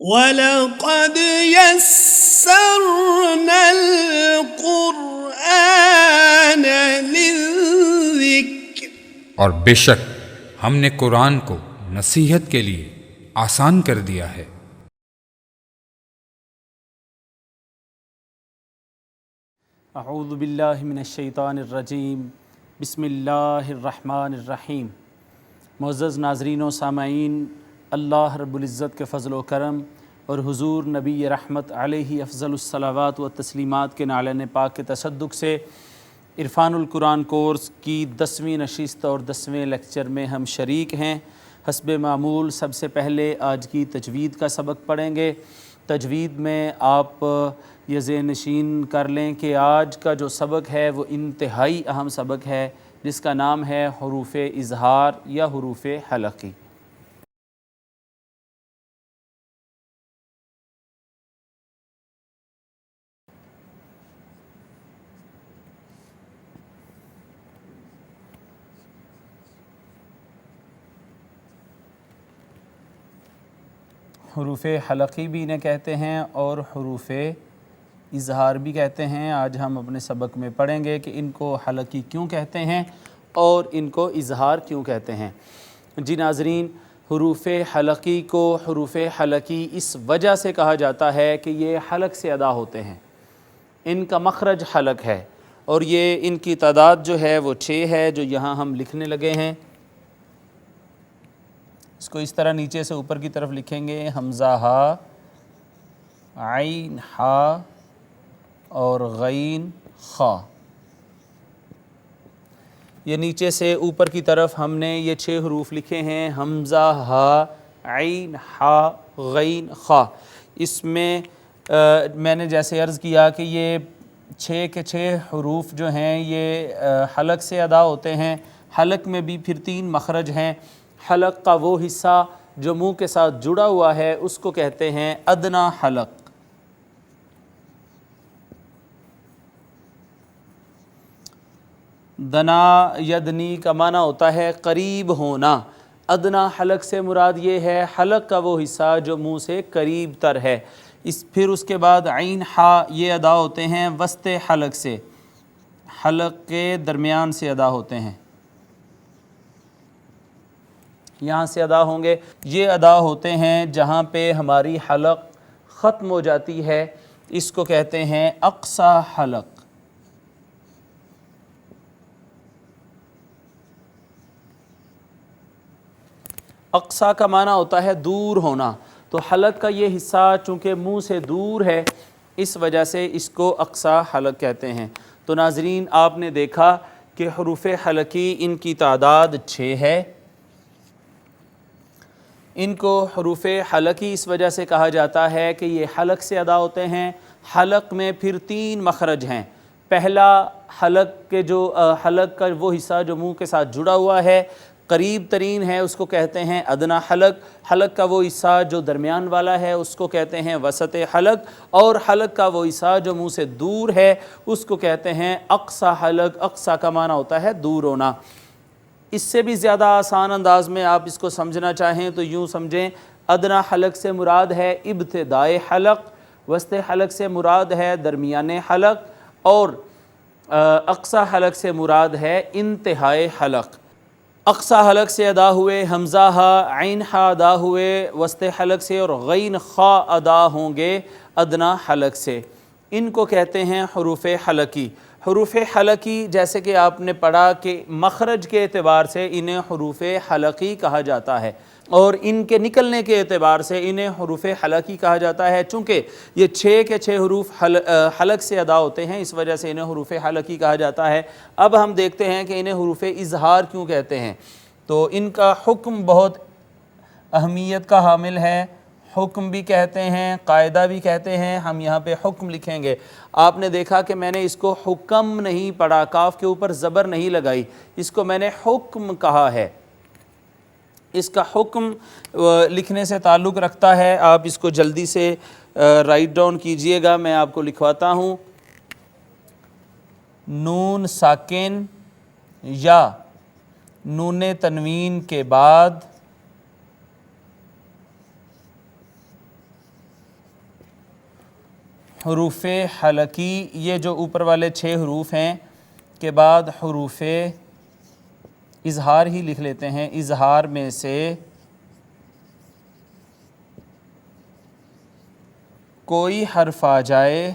وَلَقَدْ يَسَّرْنَا الْقُرْآنَ لِلذِّكْرِ، اور بے شک ہم نے قرآن کو نصیحت کے لیے آسان کر دیا ہے۔ اعوذ باللہ من الشیطان الرجیم، بسم اللہ الرحمن الرحیم۔ معزز ناظرین و سامعین، اللہ رب العزت کے فضل و کرم اور حضور نبی رحمت علیہ افضل الصلوات و تسلیمات کے نعلین پاک کے تصدق سے عرفان القرآن کورس کی 10ویں نشست اور 10ویں لیکچر میں ہم شریک ہیں۔ حسب معمول سب سے پہلے آج کی تجوید کا سبق پڑھیں گے۔ تجوید میں آپ یہ ذہن نشین کر لیں کہ آج کا جو سبق ہے وہ انتہائی اہم سبق ہے، جس کا نام ہے حروف اظہار یا حروف حلقی۔ حروف حلقی بھی انہیں کہتے ہیں اور حروف اظہار بھی کہتے ہیں۔ آج ہم اپنے سبق میں پڑھیں گے کہ ان کو حلقی کیوں کہتے ہیں اور ان کو اظہار کیوں کہتے ہیں۔ جی ناظرین، حروف حلقی کو حروف حلقی اس وجہ سے کہا جاتا ہے کہ یہ حلق سے ادا ہوتے ہیں، ان کا مخرج حلق ہے، اور یہ ان کی تعداد جو ہے وہ 6 ہے، جو یہاں ہم لکھنے لگے ہیں۔ اس کو اس طرح نیچے سے اوپر کی طرف لکھیں گے، حمزہ ہا، عین ہا اور غین خا۔ یہ نیچے سے اوپر کی طرف ہم نے یہ 6 حروف لکھے ہیں، حمزہ ہا، عین ہا، غین خا۔ اس میں میں نے جیسے عرض کیا کہ یہ 6 کے 6 حروف جو ہیں یہ حلق سے ادا ہوتے ہیں۔ حلق میں بھی پھر 3 مخرج ہیں۔ حلق کا وہ حصہ جو منہ کے ساتھ جڑا ہوا ہے اس کو کہتے ہیں ادنا حلق۔ دنا یدنی کا معنی ہوتا ہے قریب ہونا۔ ادنا حلق سے مراد یہ ہے حلق کا وہ حصہ جو منہ سے قریب تر ہے۔ پھر اس کے بعد عین ہا، یہ ادا ہوتے ہیں وسط حلق سے، حلق کے درمیان سے ادا ہوتے ہیں، یہاں سے ادا ہوں گے۔ یہ ادا ہوتے ہیں جہاں پہ ہماری حلق ختم ہو جاتی ہے، اس کو کہتے ہیں اقصی حلق۔ اقصی کا معنی ہوتا ہے دور ہونا، تو حلق کا یہ حصہ چونکہ منہ سے دور ہے اس وجہ سے اس کو اقصی حلق کہتے ہیں۔ تو ناظرین، آپ نے دیکھا کہ حروف حلقی ان کی تعداد 6 ہے۔ ان کو حروف حلقی اس وجہ سے کہا جاتا ہے کہ یہ حلق سے ادا ہوتے ہیں۔ حلق میں پھر 3 مخرج ہیں۔ پہلا حلق کا وہ حصہ جو منہ کے ساتھ جڑا ہوا ہے، قریب ترین ہے، اس کو کہتے ہیں ادنا حلق۔ حلق کا وہ حصہ جو درمیان والا ہے اس کو کہتے ہیں وسط حلق، اور حلق کا وہ حصہ جو منہ سے دور ہے اس کو کہتے ہیں اقصی حلق۔ اقصی کا معنی ہوتا ہے دور ہونا۔ اس سے بھی زیادہ آسان انداز میں آپ اس کو سمجھنا چاہیں تو یوں سمجھیں، ادنا حلق سے مراد ہے ابتدائے حلق، وسط حلق سے مراد ہے درمیانے حلق، اور اقصی حلق سے مراد ہے انتہائے حلق۔ اقصی حلق سے ادا ہوئے حمزہ ہا، عین ہا ادا ہوئے وسط حلق سے، اور غین خا ادا ہوں گے ادنا حلق سے۔ ان کو کہتے ہیں حروف حلقی۔ حروف حلقی جیسے کہ آپ نے پڑھا کہ مخرج کے اعتبار سے انہیں حروف حلقی کہا جاتا ہے، اور ان کے نکلنے کے اعتبار سے انہیں حروف حلقی کہا جاتا ہے۔ چونکہ یہ 6 کے 6 حروف حلق سے ادا ہوتے ہیں، اس وجہ سے انہیں حروف حلقی کہا جاتا ہے۔ اب ہم دیکھتے ہیں کہ انہیں حروف اظہار کیوں کہتے ہیں۔ تو ان کا حکم بہت اہمیت کا حامل ہے۔ حکم بھی کہتے ہیں، قاعدہ بھی کہتے ہیں۔ ہم یہاں پہ حکم لکھیں گے۔ آپ نے دیکھا کہ میں نے اس کو حکم نہیں پڑھا، کاف کے اوپر زبر نہیں لگائی، اس کو میں نے حکم کہا ہے۔ اس کا حکم لکھنے سے تعلق رکھتا ہے۔ آپ اس کو جلدی سے رائٹ ڈاؤن کیجئے گا، میں آپ کو لکھواتا ہوں۔ نون ساکن یا نون تنوین کے بعد حروف حلقی، یہ جو اوپر والے 6 حروف ہیں کے بعد حروف اظہار ہی لکھ لیتے ہیں، اظہار میں سے کوئی حرف آ جائے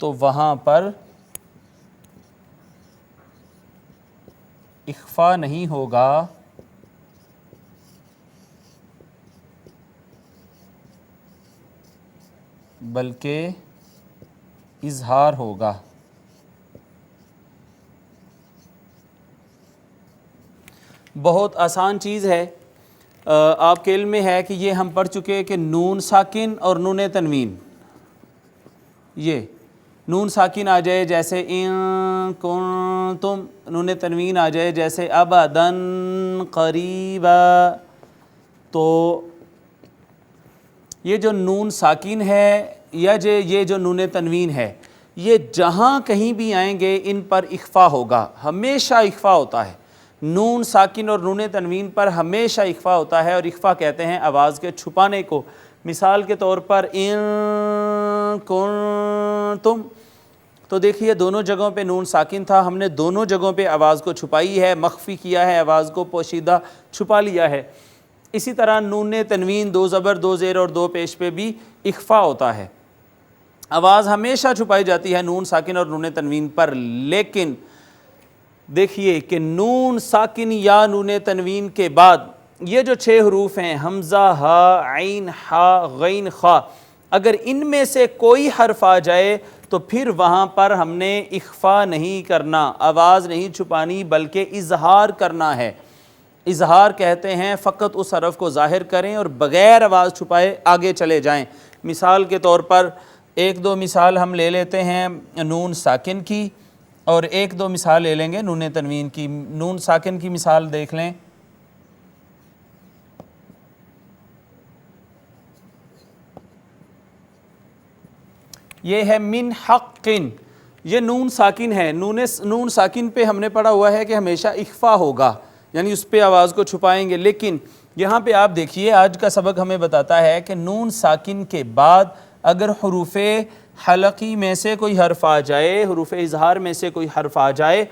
تو وہاں پر اخفا نہیں ہوگا بلکہ اظہار ہوگا۔ بہت آسان چیز ہے، آپ کے علم میں ہے کہ یہ ہم پڑھ چکے کہ نون ساکن اور نون تنوین، یہ نون ساکن آ جائے جیسے ان کنتم، نون تنوین آ جائے جیسے ابداً قریبا، تو یہ جو نون ساکن ہے یا یہ جو نون تنوین ہے، یہ جہاں کہیں بھی آئیں گے ان پر اخفا ہوگا، ہمیشہ اخفا ہوتا ہے۔ نون ساکن اور نون تنوین پر ہمیشہ اخفا ہوتا ہے، اور اخفا کہتے ہیں آواز کے چھپانے کو۔ مثال کے طور پر ان کنتم، تو دیکھیے دونوں جگہوں پہ نون ساکن تھا، ہم نے دونوں جگہوں پہ آواز کو چھپائی ہے، مخفی کیا ہے، آواز کو پوشیدہ چھپا لیا ہے۔ اسی طرح نون تنوین 2 زبر 2 زیر اور 2 پیش پہ بھی اخفا ہوتا ہے، آواز ہمیشہ چھپائی جاتی ہے نون ساکن اور نون تنوین پر۔ لیکن دیکھیے کہ نون ساکن یا نون تنوین کے بعد یہ جو 6 حروف ہیں حمزہ، ہا، عین، ہا، غین، خا، اگر ان میں سے کوئی حرف آ جائے تو پھر وہاں پر ہم نے اخفا نہیں کرنا، آواز نہیں چھپانی بلکہ اظہار کرنا ہے۔ اظہار کہتے ہیں فقط اس حرف کو ظاہر کریں اور بغیر آواز چھپائے آگے چلے جائیں۔ مثال کے طور پر 1-2 مثال ہم لے لیتے ہیں نون ساکن کی، اور 1-2 مثال لے لیں گے نون تنوین کی۔ نون ساکن کی مثال دیکھ لیں، یہ ہے من حقن، یہ نون ساکن ہے۔ نون ساکن پہ ہم نے پڑھا ہوا ہے کہ ہمیشہ اخفا ہوگا، یعنی اس پہ آواز کو چھپائیں گے۔ لیکن یہاں پہ آپ دیکھیے آج کا سبق ہمیں بتاتا ہے کہ نون ساکن کے بعد اگر حروف حلقی میں سے کوئی حرف آ جائے، حروف اظہار میں سے کوئی حرف آ جائے،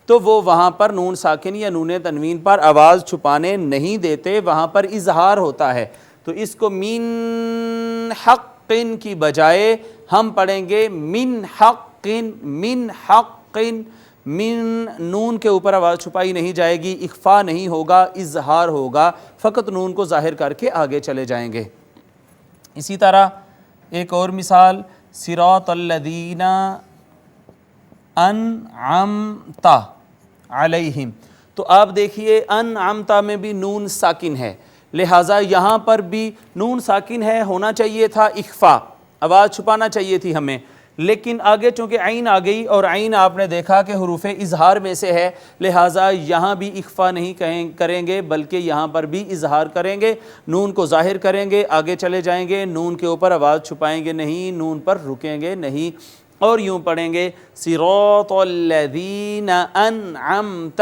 تو وہ وہاں پر نون ساکن یا نون تنوین پر آواز چھپانے نہیں دیتے، وہاں پر اظہار ہوتا ہے۔ تو اس کو من حقن کی بجائے ہم پڑھیں گے من حقن، من حقن، من، نون کے اوپر آواز چھپائی نہیں جائے گی، اخفا نہیں ہوگا، اظہار ہوگا، فقط نون کو ظاہر کر کے آگے چلے جائیں گے۔ اسی طرح ایک اور مثال، صراط الذین انعمت علیہم، تو آپ دیکھیے انعمت میں بھی نون ساکن ہے، لہٰذا یہاں پر بھی نون ساکن ہے، ہونا چاہیے تھا اخفا، آواز چھپانا چاہیے تھی ہمیں، لیکن آگے چونکہ عین آ گئی اور عین آپ نے دیکھا کہ حروف اظہار میں سے ہے، لہٰذا یہاں بھی اخفا نہیں کریں گے بلکہ یہاں پر بھی اظہار کریں گے، نون کو ظاہر کریں گے، آگے چلے جائیں گے، نون کے اوپر آواز چھپائیں گے نہیں، نون پر رکیں گے نہیں، اور یوں پڑھیں گے صراط الذین انعمت،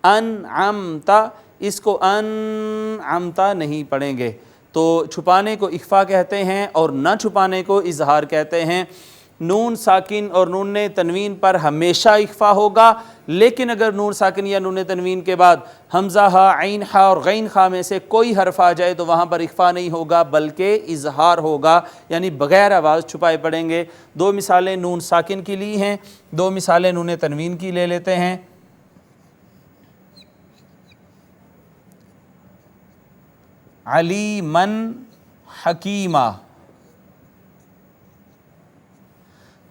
انعمت، اس کو انعمت نہیں پڑھیں گے۔ تو چھپانے کو اخفا کہتے ہیں اور نہ چھپانے کو اظہار کہتے ہیں۔ نون ساکن اور نون تنوین پر ہمیشہ اخفا ہوگا، لیکن اگر نون ساکن یا نون تنوین کے بعد حمزہ، ہا، عین، ہا اور غین خا میں سے کوئی حرف آ جائے تو وہاں پر اخفا نہیں ہوگا بلکہ اظہار ہوگا، یعنی بغیر آواز چھپائے پڑھیں گے۔ 2 مثالیں نون ساکن کی لی ہیں، 2 مثالیں نون تنوین کی لے لیتے ہیں۔ علیمن حکیمہ،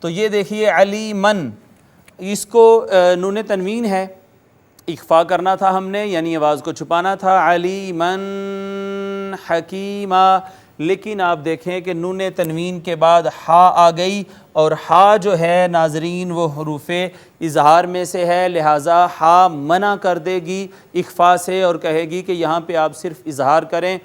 تو یہ دیکھیے علیمن، اس کو نون تنوین ہے، اخفا کرنا تھا ہم نے، یعنی آواز کو چھپانا تھا، علیمن حکیمہ، لیکن آپ دیکھیں کہ نون تنوین کے بعد ہا آ گئی، اور ہا جو ہے ناظرین وہ حروف اظہار میں سے ہے، لہٰذا ہا منع کر دے گی اخفا سے اور کہے گی کہ یہاں پہ آپ صرف اظہار کریں،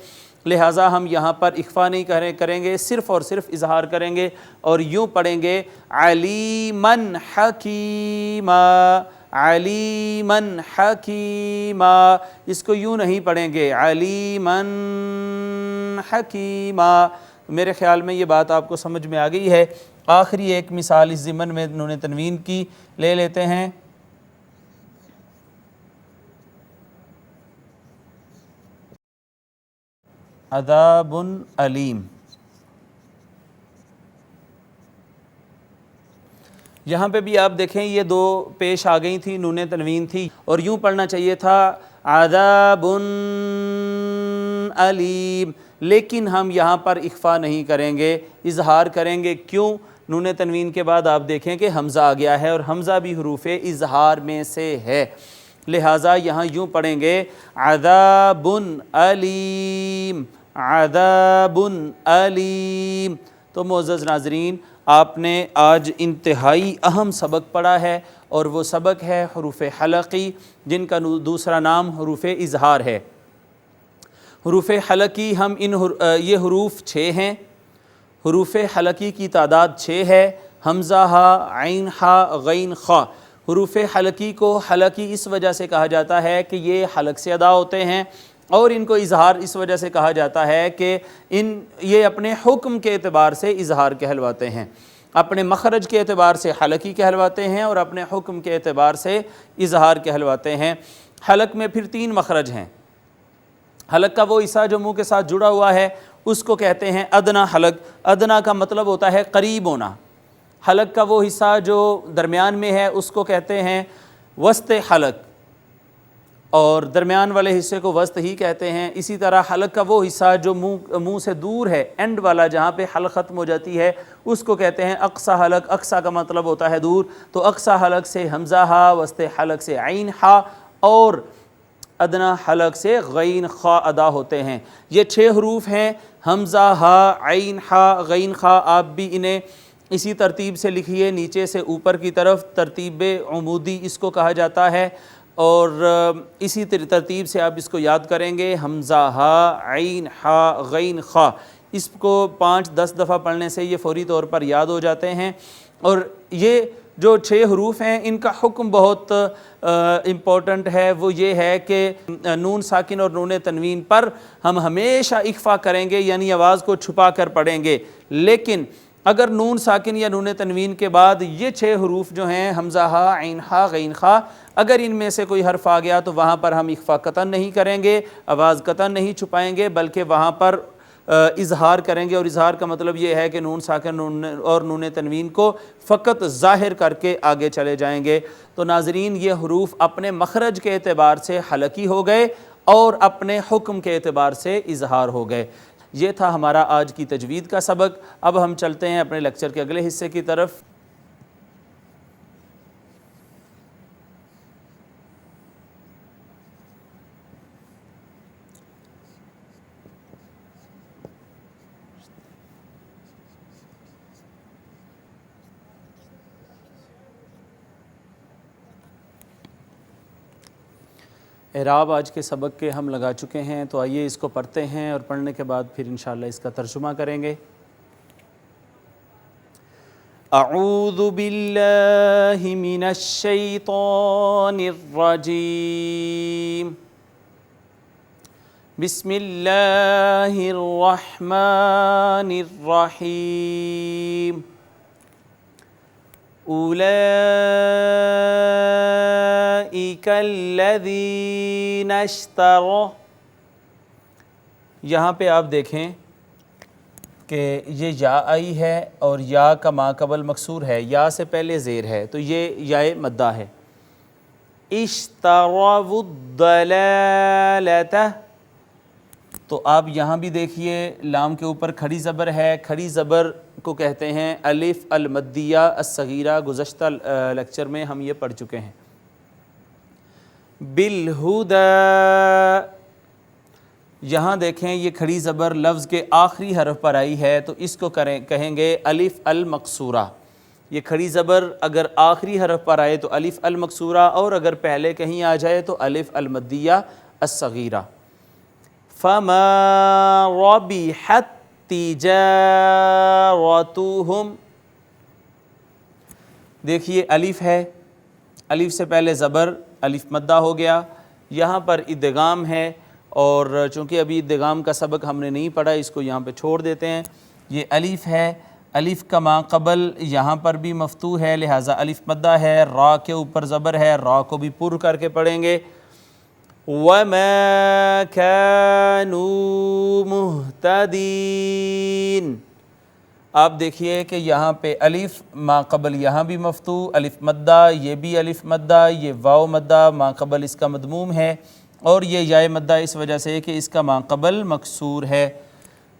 لہٰذا ہم یہاں پر اخفا نہیں کریں گے، صرف اور صرف اظہار کریں گے، اور یوں پڑھیں گے علیمن حکیمہ، علیمن حکیما، اس کو یوں نہیں پڑھیں گے علیمن حکیما۔ میرے خیال میں یہ بات آپ کو سمجھ میں آ گئی ہے۔ آخری ایک مثال اس ضمن میں نون تنوین کی لے لیتے ہیں۔ عذاب علیم، یہاں پہ بھی آپ دیکھیں یہ دو پیش آ گئی تھی، نون تنوین تھی، اور یوں پڑھنا چاہیے تھا عذاب علیم، لیکن ہم یہاں پر اخفا نہیں کریں گے، اظہار کریں گے۔ کیوں؟ نون تنوین کے بعد آپ دیکھیں کہ حمزہ آ گیا ہے، اور حمزہ بھی حروف اظہار میں سے ہے، لہٰذا یہاں یوں پڑھیں گے عذاب علیم، عذاب علیم۔ تو معزز ناظرین، آپ نے آج انتہائی اہم سبق پڑھا ہے، اور وہ سبق ہے حروف حلقی، جن کا دوسرا نام حروف اظہار ہے۔ حروف حلقی یہ حروف 6 ہیں۔ حروف حلقی کی تعداد 6 ہے، حمزہ ہا، عین ہا، غین خا۔ حروف حلقی کو حلقی اس وجہ سے کہا جاتا ہے کہ یہ حلق سے ادا ہوتے ہیں، اور ان کو اظہار اس وجہ سے کہا جاتا ہے کہ یہ اپنے حکم کے اعتبار سے اظہار کہلواتے ہیں، اپنے مخرج کے اعتبار سے حلقی کہلواتے ہیں، اور اپنے حکم کے اعتبار سے اظہار کہلواتے ہیں۔ حلق میں پھر 3 مخرج ہیں۔ حلق کا وہ حصہ جو منہ کے ساتھ جڑا ہوا ہے اس کو کہتے ہیں ادنا حلق۔ ادنا کا مطلب ہوتا ہے قریب ہونا۔ حلق کا وہ حصہ جو درمیان میں ہے اس کو کہتے ہیں وسط حلق، اور درمیان والے حصے کو وسط ہی کہتے ہیں۔ اسی طرح حلق کا وہ حصہ جو منہ سے دور ہے، اینڈ والا جہاں پہ حلق ختم ہو جاتی ہے، اس کو کہتے ہیں اقصی حلق۔ اقصی کا مطلب ہوتا ہے دور، تو اقصی حلق سے حمزہ ہا، وسط حلق سے عین ہا، اور ادنا حلق سے غین خا ادا ہوتے ہیں۔ یہ 6 حروف ہیں، حمزہ ہا، عین ہا، غین خا۔ آپ بھی انہیں اسی ترتیب سے لکھیے، نیچے سے اوپر کی طرف، ترتیب عمودی اس کو کہا جاتا ہے، اور اسی ترتیب سے آپ اس کو یاد کریں گے، حمزہ ہا، عین ہا، غین خا۔ اس کو 5-10 دفعہ پڑھنے سے یہ فوری طور پر یاد ہو جاتے ہیں۔ اور یہ جو 6 حروف ہیں ان کا حکم بہت امپورٹنٹ ہے، وہ یہ ہے کہ نون ساکن اور نون تنوین پر ہم ہمیشہ اخفا کریں گے، یعنی آواز کو چھپا کر پڑھیں گے۔ لیکن اگر نون ساکن یا نون تنوین کے بعد یہ 6 حروف جو ہیں، حمزہ ہا، عین ہا، غین خا، اگر ان میں سے کوئی حرف آ گیا تو وہاں پر ہم اخفا قطعاً نہیں کریں گے، آواز قطعاً نہیں چھپائیں گے، بلکہ وہاں پر اظہار کریں گے۔ اور اظہار کا مطلب یہ ہے کہ نون ساکن اور نون تنوین کو فقط ظاہر کر کے آگے چلے جائیں گے۔ تو ناظرین، یہ حروف اپنے مخرج کے اعتبار سے حلقی ہو گئے، اور اپنے حکم کے اعتبار سے اظہار ہو گئے۔ یہ تھا ہمارا آج کی تجوید کا سبق۔ اب ہم چلتے ہیں اپنے لیکچر کے اگلے حصے کی طرف۔ اعراب آج کے سبق کے ہم لگا چکے ہیں، تو آئیے اس کو پڑھتے ہیں، اور پڑھنے کے بعد پھر انشاءاللہ اس کا ترجمہ کریں گے۔ اعوذ باللہ من الشیطان الرجیم، بسم اللہ الرحمن الرحیم۔ اولئک الذین اشتروا، یہاں پہ آپ دیکھیں کہ یہ یا آئی ہے، اور یا کا ما قبل مکسور ہے، یا سے پہلے زیر ہے، تو یہ یائے مدہ ہے۔ اشتروا الضلالۃ، تو آپ یہاں بھی دیکھیے لام کے اوپر کھڑی زبر ہے۔ کھڑی زبر کو کہتے ہیں الف المدیہ الصغیرہ، گزشتہ لیکچر میں ہم یہ پڑھ چکے ہیں۔ بالہدی، یہاں دیکھیں یہ کھڑی زبر لفظ کے آخری حرف پر آئی ہے، تو اس کو کہیں گے الف المقصورہ۔ یہ کھڑی زبر اگر آخری حرف پر آئے تو الف المقصورہ، اور اگر پہلے کہیں آ جائے تو الف المدیہ الصغیرہ۔ فما ربحت تجارتهم، دیکھیے الف ہے، الف سے پہلے زبر، الف مدہ ہو گیا، یہاں پر ادغام ہے، اور چونکہ ابھی ادغام کا سبق ہم نے نہیں پڑھا، اس کو یہاں پہ چھوڑ دیتے ہیں۔ یہ الف ہے، الف کا ما قبل یہاں پر بھی مفتوح ہے، لہٰذا الف مدہ ہے، را کے اوپر زبر ہے، را کو بھی پر کر کے پڑھیں گے۔ وَمَا كَانُوا مُهْتَدِينَ۔ آپ دیکھیے کہ یہاں پہ الف ما قبل یہاں بھی مفتوح، الف مدہ، یہ بھی الف مدہ، یہ واو مدہ، ما قبل اس کا مضموم ہے، اور یہ یائے مدہ اس وجہ سے کہ اس کا ما قبل مکسور ہے۔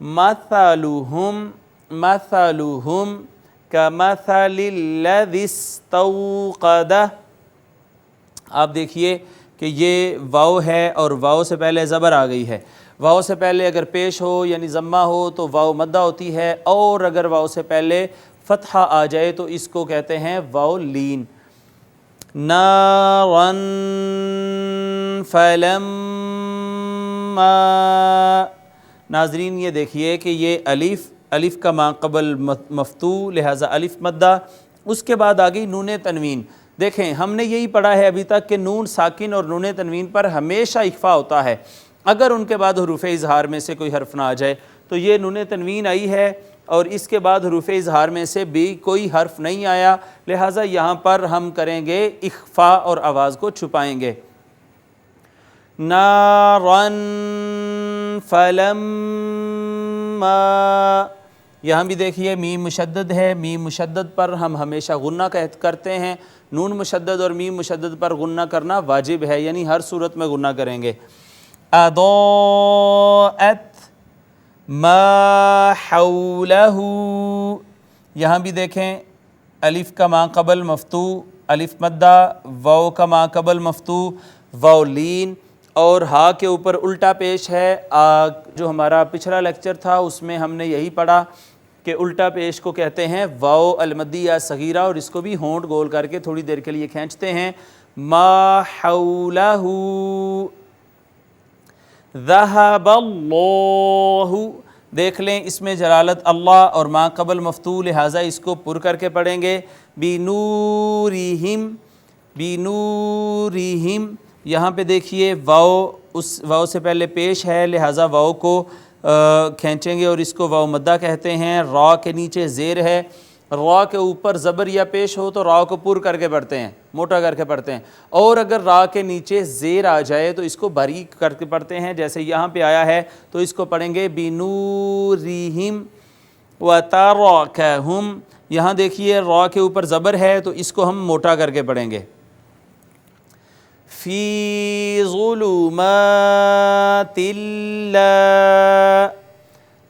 مَثَلُهُمْ مَثَلُهُمْ كَمَثَلِ الَّذِي اسْتَوْقَدَ۔ آپ دیکھیے کہ یہ واو ہے اور واو سے پہلے زبر آ گئی ہے، واو سے پہلے اگر پیش ہو یعنی ضمہ ہو تو واو مدہ ہوتی ہے، اور اگر واو سے پہلے فتحہ آ جائے تو اس کو کہتے ہیں واو لین۔ نَارًا فَلَمَّا۔ ناظرین یہ دیکھیے کہ یہ الف کا ما قبل مفتوح لہٰذا الف مدہ، اس کے بعد آ گئی نون تنوین۔ دیکھیں ہم نے یہی پڑھا ہے ابھی تک کہ نون ساکن اور نون تنوین پر ہمیشہ اخفا ہوتا ہے، اگر ان کے بعد حروف اظہار میں سے کوئی حرف نہ آ جائے، تو یہ نون تنوین آئی ہے اور اس کے بعد حروف اظہار میں سے بھی کوئی حرف نہیں آیا، لہٰذا یہاں پر ہم کریں گے اخفا اور آواز کو چھپائیں گے۔ نَارًا فَلَمَّا، یہاں بھی دیکھیے میم مشدد ہے، میم مشدد پر ہم ہمیشہ غنہ کرتے ہیں، نون مشدد اور میم مشدد پر غنہ کرنا واجب ہے، یعنی ہر صورت میں غنہ کریں گے۔ اضاءت ما حولہ، یہاں بھی دیکھیں الف کا ما قبل مفتوح، الف مدہ، واو کا ما قبل مفتوح، واو لین، اور ہا کے اوپر الٹا پیش ہے۔ جو ہمارا پچھلا لیکچر تھا اس میں ہم نے یہی پڑھا کہ الٹا پیش کو کہتے ہیں واو المدیہ صغیرہ، اور اس کو بھی ہونٹ گول کر کے تھوڑی دیر کے لیے کھینچتے ہیں۔ ما حولہ ذہب اللہ، دیکھ لیں اس میں جلالت اللہ اور ما قبل مفتوح لہٰذا اس کو پر کر کے پڑھیں گے۔ بنورہم، بنورہم، یہاں پہ دیکھیے واو، اس واو سے پہلے پیش ہے لہٰذا واو کو کھینچیں گے اور اس کو واو مدہ کہتے ہیں۔ را کے نیچے زیر ہے، را کے اوپر زبر یا پیش ہو تو را کو پر کر کے پڑھتے ہیں، موٹا کر کے پڑھتے ہیں، اور اگر را کے نیچے زیر آ جائے تو اس کو باریک کر کے پڑھتے ہیں، جیسے یہاں پہ آیا ہے تو اس کو پڑھیں گے بنورہم وترکہم۔ یہاں دیکھیے را کے اوپر زبر ہے تو اس کو ہم موٹا کر کے پڑھیں گے۔ فی ظلمات اللہ،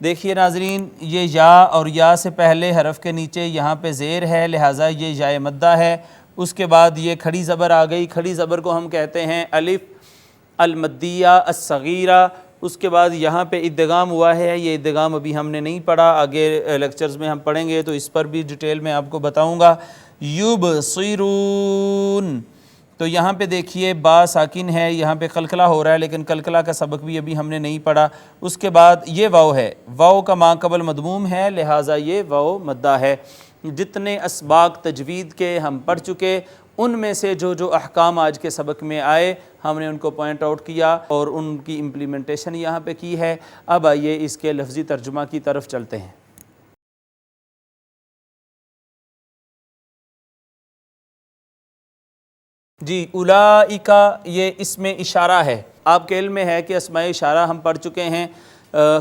دیکھیے ناظرین یہ یا اور یا سے پہلے حرف کے نیچے یہاں پہ زیر ہے لہٰذا یہ یائے مدہ ہے، اس کے بعد یہ کھڑی زبر آ گئی، کھڑی زبر کو ہم کہتے ہیں الف المدیہ الصغیرہ، اس کے بعد یہاں پہ ادغام ہوا ہے، یہ ادغام ابھی ہم نے نہیں پڑھا، آگے لیکچرز میں ہم پڑھیں گے تو اس پر بھی ڈیٹیل میں آپ کو بتاؤں گا۔ یبصرون، تو یہاں پہ دیکھیے با ساکن ہے، یہاں پہ قلقلہ ہو رہا ہے لیکن قلقلہ کا سبق بھی ابھی ہم نے نہیں پڑھا۔ اس کے بعد یہ واو ہے، واو کا ما قبل مضموم ہے لہٰذا یہ واو مدہ ہے۔ جتنے اسباق تجوید کے ہم پڑھ چکے ان میں سے جو جو احکام آج کے سبق میں آئے ہم نے ان کو پوائنٹ آؤٹ کیا اور ان کی امپلیمنٹیشن یہاں پہ کی ہے۔ اب آئیے اس کے لفظی ترجمہ کی طرف چلتے ہیں۔ جی اولئکا، یہ اسم اشارہ ہے، آپ کے علم میں ہے کہ اسماء اشارہ ہم پڑھ چکے ہیں،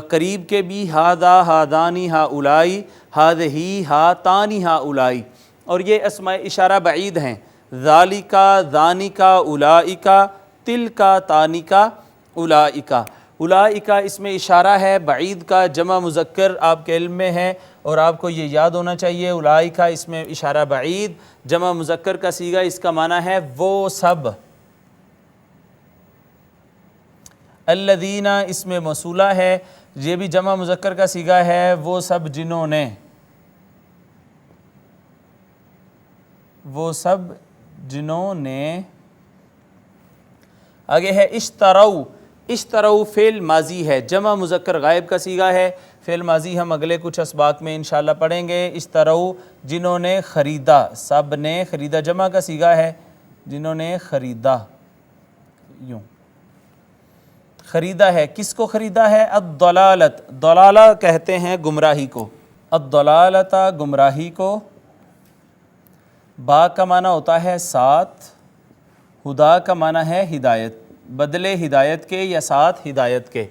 قریب کے بھی ہاذا ہاذانی ہاؤلائی، ہاذہی ہاتانی ہاؤلائی، اور یہ اسماء اشارہ بعید ہیں، ذالکا ذانکا اولئکا، تلکا تانکا اولئکا۔ اولئکا اسم اشارہ ہے بعید کا، جمع مذکر آپ کے علم میں ہے اور آپ کو یہ یاد ہونا چاہیے۔ اولئکا اسم اشارہ بعید، جمع مذکر کا صیغہ، اس کا معنی ہے وہ سب۔ الذین اسم موصولہ ہے، یہ بھی جمع مذکر کا صیغہ ہے، وہ سب جنہوں نے، وہ سب جنہوں نے۔ آگے ہے اشتروا، اشتروا فعل ماضی ہے، جمع مذکر غائب کا صیغہ ہے، فعل ماضی ہم اگلے کچھ اسباق میں انشاءاللہ پڑھیں گے۔ اشتروا جنہوں نے خریدا، سب نے خریدا جمع کا صیغہ ہے، جنہوں نے خریدا، یوں خریدا ہے، کس کو خریدا ہے؟ الضلالت، ضلالہ کہتے ہیں گمراہی کو، الضلالۃ گمراہی کو، با کا معنی ہوتا ہے ساتھ، ہدا کا معنی ہے ہدایت، بدلے ہدایت کے یا ساتھ ہدایت کے۔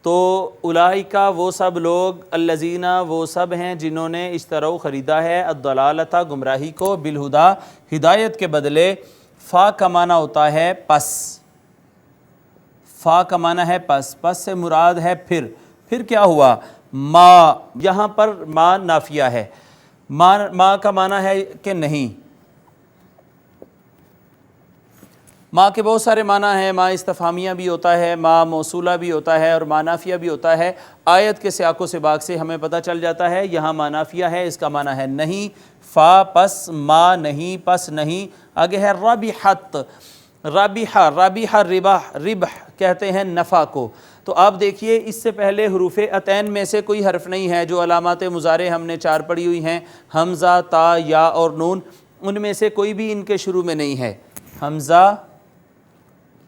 تو اولئک وہ سب لوگ، الذین وہ سب ہیں جنہوں نے اشتروا خریدا ہے، الضلالۃ گمراہی کو، بالہدا ہدایت کے بدلے۔ فا کا معنی ہوتا ہے پس، فا کا معنی ہے پس، پس سے مراد ہے پھر کیا ہوا؟ ما، یہاں پر ما نافیہ ہے، ما کا معنی ہے کہ نہیں، ما کے بہت سارے معنی ہیں، ما استفہامیہ بھی ہوتا ہے، ما موصولہ بھی ہوتا ہے اور ما نافیہ بھی ہوتا ہے۔ آیت کے سیاق و سباق سے ہمیں پتہ چل جاتا ہے یہاں ما نافیہ ہے، اس کا معنی ہے نہیں، فا پس، ما نہیں پس نہیں۔ آگے ہے ربحت، رابح ربح کہتے ہیں نفع کو۔ تو آپ دیکھیے اس سے پہلے حروف عطین میں سے کوئی حرف نہیں ہے، جو علامات مضارع ہم نے 4 پڑھی ہوئی ہیں، حمزہ، تا، یا اور نون، ان میں سے کوئی بھی ان کے شروع میں نہیں ہے، حمزہ،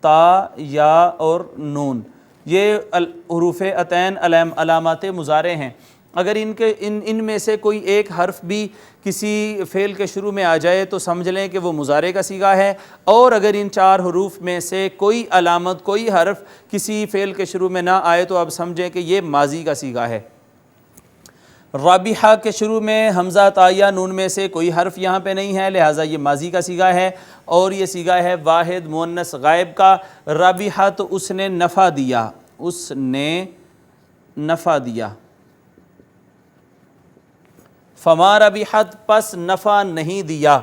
تا، یا اور نون، یہ حروف عطین علامات مضارع ہیں۔ اگر ان میں سے کوئی ایک حرف بھی کسی فعل کے شروع میں آ جائے تو سمجھ لیں کہ وہ مضارع کا صیغہ ہے، اور اگر ان 4 حروف میں سے کوئی علامت، کوئی حرف کسی فعل کے شروع میں نہ آئے تو اب سمجھیں کہ یہ ماضی کا صیغہ ہے۔ رابحہ کے شروع میں حمزہ، تا، یا نون میں سے کوئی حرف یہاں پہ نہیں ہے، لہٰذا یہ ماضی کا صیغہ ہے، اور یہ صیغہ ہے واحد مؤنث غائب کا۔ رابحہ تو اس نے نفع دیا، اس نے نفع دیا۔ فما ربحت پس نفع نہیں دیا،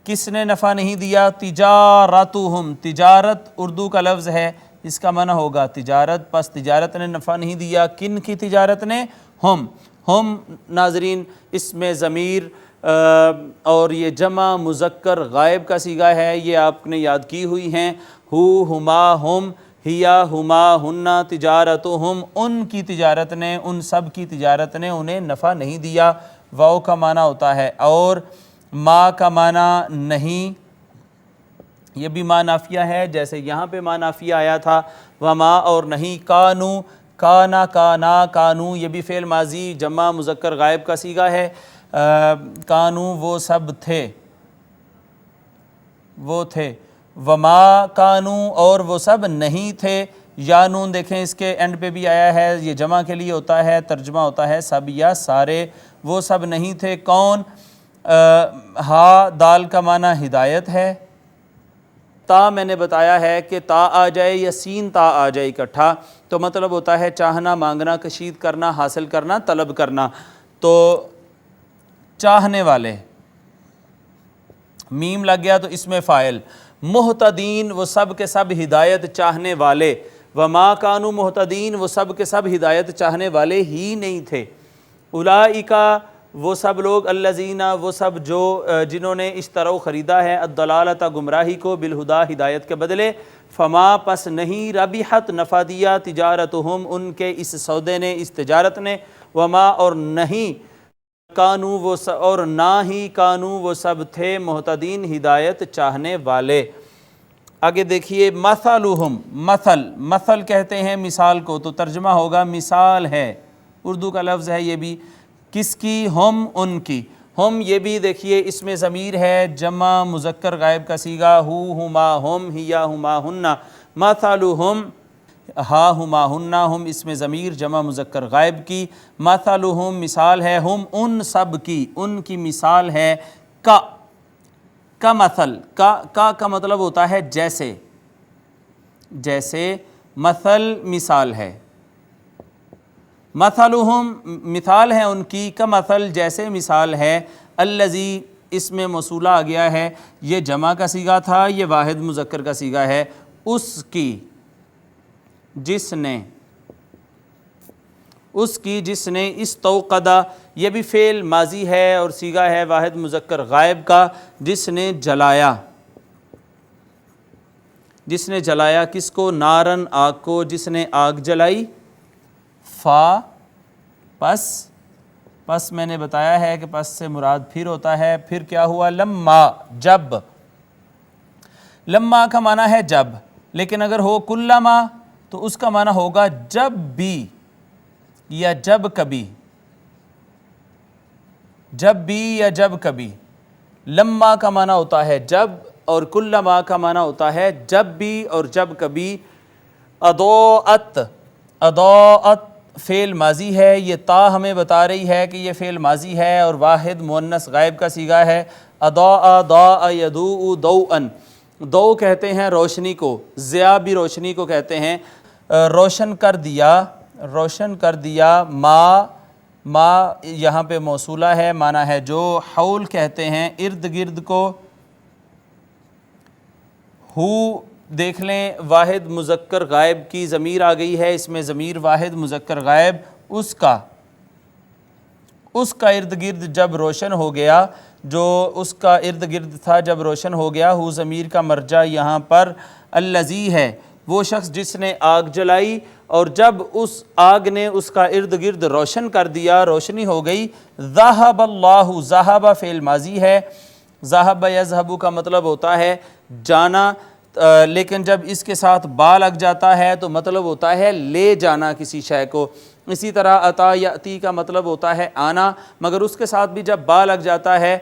کس نے نفع نہیں دیا؟ تجارتہم، تجارت اردو کا لفظ ہے، اس کا معنی ہوگا تجارت، پس تجارت نے نفع نہیں دیا، کن کی تجارت نے؟ ہم ناظرین اس میں ضمیر اور یہ جمع مذکر غائب کا صیغہ ہے، یہ آپ نے یاد کی ہوئی ہیں، ہما ہم، ہیا ہما ہن تجارتہم، ان کی تجارت نے، ان سب کی تجارت نے انہیں نفع نہیں دیا۔ واو کا معنی ہوتا ہے اور، ما کا معنی نہیں، یہ بھی ما نافیہ ہے، جیسے یہاں پہ ما نافیہ آیا تھا، وما اور نہیں، کانو، کانا، کانا، کانو، یہ بھی فعل ماضی جمع مذکر غائب کا صیغہ ہے، کانو وہ سب تھے، وہ تھے، وما کانو اور وہ سب نہیں تھے۔ یا نون دیکھیں اس کے اینڈ پہ بھی آیا ہے، یہ جمع کے لیے ہوتا ہے، ترجمہ ہوتا ہے سب یا سارے، وہ سب نہیں تھے کون؟ ہا دال کا معنی ہدایت ہے، تا میں نے بتایا ہے کہ تا آ جائے یا سین تا آ جائے اکٹھا تو مطلب ہوتا ہے چاہنا، مانگنا، کشید کرنا، حاصل کرنا، طلب کرنا۔ تو چاہنے والے، میم لگ گیا تو اس میں فاعل، مہتدین وہ سب کے سب ہدایت چاہنے والے، وما کانوا مہتدین وہ سب کے سب ہدایت چاہنے والے ہی نہیں تھے۔ اولئک وہ سب لوگ، الذین وہ سب جو جنہوں نے اشتروا خریدا ہے، الضلالۃ گمراہی کو، بالہدا ہدایت کے بدلے، فما پس نہیں، ربحت نفع دیا، تجارتہم ان کے اس سودے نے، اس تجارت نے، وما اور نہیں، کانو وہ اور نہ ہی کانو وہ سب تھے، مہتدین ہدایت چاہنے والے۔ آگے دیکھیے مثلہم، مثل کہتے ہیں مثال کو، تو ترجمہ ہوگا مثال ہے، اردو کا لفظ ہے یہ بھی، کس کی؟ ہم ان کی، ہم یہ بھی دیکھیے اس میں ضمیر ہے جمع مذکر غائب کا صیغہ، ہما ہم، ہیا ہما ہن، مثلہم ہا ہما ہن، ہم اس میں ضمیر جمع مذکر غائب کی، مثلہم مثال ہے، ہم ان سب کی، ان کی مثال ہے، کا مثل، کا مطلب ہوتا ہے جیسے، جیسے مثل مثال ہے، مثلہم مثال ہے ان کی، کا مثل جیسے مثال ہے، الذی اس میں موصولہ آ گیا ہے، یہ جمع کا صیغہ تھا، یہ واحد مذکر کا صیغہ ہے، اس کی جس نے، اس کی جس نے، استوقدہ یہ بھی فعل ماضی ہے اور صیغہ ہے واحد مذکر غائب کا، جس نے جلایا، جس نے جلایا کس کو؟ نارن آگ کو، جس نے آگ جلائی، فا پس میں نے بتایا ہے کہ پس سے مراد پھر ہوتا ہے، پھر کیا ہوا؟ لما جب، لما کا معنی ہے جب، لیکن اگر ہو کلما تو اس کا معنی ہوگا جب بھی یا جب کبھی، جب بھی یا جب کبھی۔ لما کا معنی ہوتا ہے جب، اور کلما کا معنی ہوتا ہے جب بھی اور جب کبھی۔ اضاءت، اضاءت فعل ماضی ہے، یہ تا ہمیں بتا رہی ہے کہ یہ فعل ماضی ہے اور واحد مؤنث غائب کا صیغہ ہے۔ اضاء، ضاء یضوء ضوءا، ضوء کہتے ہیں روشنی کو، ضیاء بھی روشنی کو کہتے ہیں۔ روشن کر دیا، روشن کر دیا۔ ما یہاں پہ موصولہ ہے، معنی ہے جو، حول کہتے ہیں ارد گرد کو۔ ہو دیکھ لیں واحد مذکر غائب کی ضمیر آ گئی ہے، اس میں ضمیر واحد مذکر غائب، اس کا ارد گرد جب روشن ہو گیا، جو اس کا ارد گرد تھا جب روشن ہو گیا، ہو ضمیر کا مرجع یہاں پر الذی ہے، وہ شخص جس نے آگ جلائی، اور جب اس آگ نے اس کا ارد گرد روشن کر دیا، روشنی ہو گئی۔ ذہب اللہ، ذہب فعل ماضی ہے، ذہب یذہب کا مطلب ہوتا ہے جانا، لیکن جب اس کے ساتھ با لگ جاتا ہے تو مطلب ہوتا ہے لے جانا کسی شے کو۔ اسی طرح اتا یاتی کا مطلب ہوتا ہے آنا، مگر اس کے ساتھ بھی جب با لگ جاتا ہے،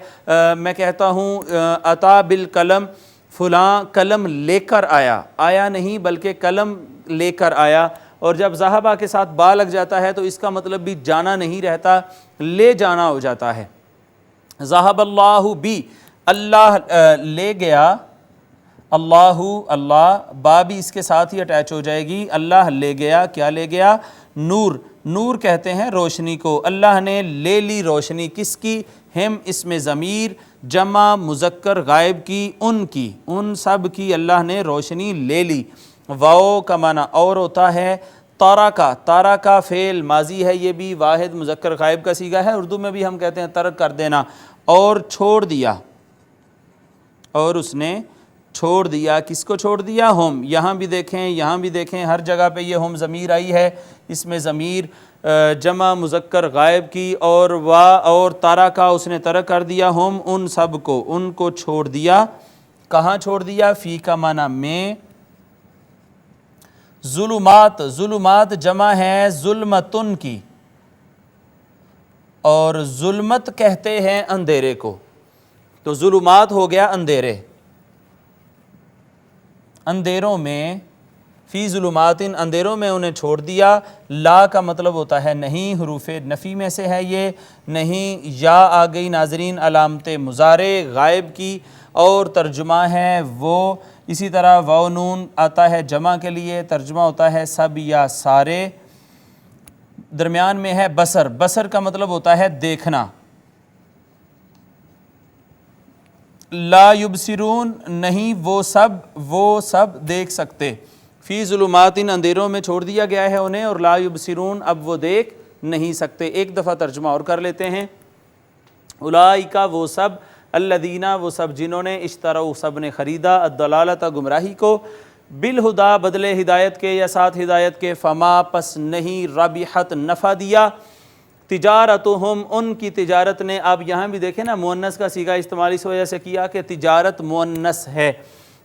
میں کہتا ہوں اتا بالقلم، فلاں قلم لے کر آیا، آیا نہیں بلکہ قلم لے کر آیا، اور جب ذہبہ کے ساتھ با لگ جاتا ہے تو اس کا مطلب بھی جانا نہیں رہتا، لے جانا ہو جاتا ہے۔ ذہب اللہ بی، اللہ لے گیا، اللہ، اللہ با بھی اس کے ساتھ ہی اٹیچ ہو جائے گی، اللہ لے گیا، کیا لے گیا؟ نور، نور کہتے ہیں روشنی کو، اللہ نے لے لی روشنی، کس کی؟ ہم اس میں ضمیر جمع مذکر غائب کی، ان کی، ان سب کی اللہ نے روشنی لے لی۔ واو کا معنی اور ہوتا ہے تارکا، تارکا فعل ماضی ہے، یہ بھی واحد مذکر غائب کا صیغہ ہے، اردو میں بھی ہم کہتے ہیں ترک کر دینا، اور چھوڑ دیا، اور اس نے چھوڑ دیا، کس کو چھوڑ دیا؟ ہم، یہاں بھی دیکھیں، یہاں بھی دیکھیں، ہر جگہ پہ یہ ہم ضمیر آئی ہے، اس میں ضمیر جمع مذکر غائب کی، اور وا اور تارکا اس نے ترک کر دیا، ہم ان سب کو، ان کو چھوڑ دیا، کہاں چھوڑ دیا؟ فی کا معنی میں، ظلمات، ظلمات جمع ہے ظلمتن کی، اور ظلمت کہتے ہیں اندھیرے کو، تو ظلمات ہو گیا اندھیرے، اندھیروں میں، فی ظلمات اندھیروں میں انہیں چھوڑ دیا۔ لا کا مطلب ہوتا ہے نہیں، حروف نفی میں سے ہے یہ، نہیں، یا آ گئی ناظرین علامت مضارع غائب کی، اور ترجمہ ہے وہ، اسی طرح واو نون آتا ہے جمع کے لیے، ترجمہ ہوتا ہے سب یا سارے، درمیان میں ہے بصر، بصر کا مطلب ہوتا ہے دیکھنا۔ لا یبصرون نہیں وہ سب دیکھ سکتے، فی ظلمات اندھیروں میں چھوڑ دیا گیا ہے انہیں، اور لا یبصرون اب وہ دیکھ نہیں سکتے۔ ایک دفعہ ترجمہ اور کر لیتے ہیں، اولئک وہ سب، الذین وہ سب جنہوں نے، اشتروا سب نے خریدا، الضلالۃ گمراہی کو، بالہدیٰ بدلے ہدایت کے یا ساتھ ہدایت کے، فما پس نہیں، ربحت نفع دیا، تجارتہم ان کی تجارت نے۔ آپ یہاں بھی دیکھیں نا مؤنث کا صیغہ استعمال اس وجہ سے کیا کہ تجارت مؤنث ہے،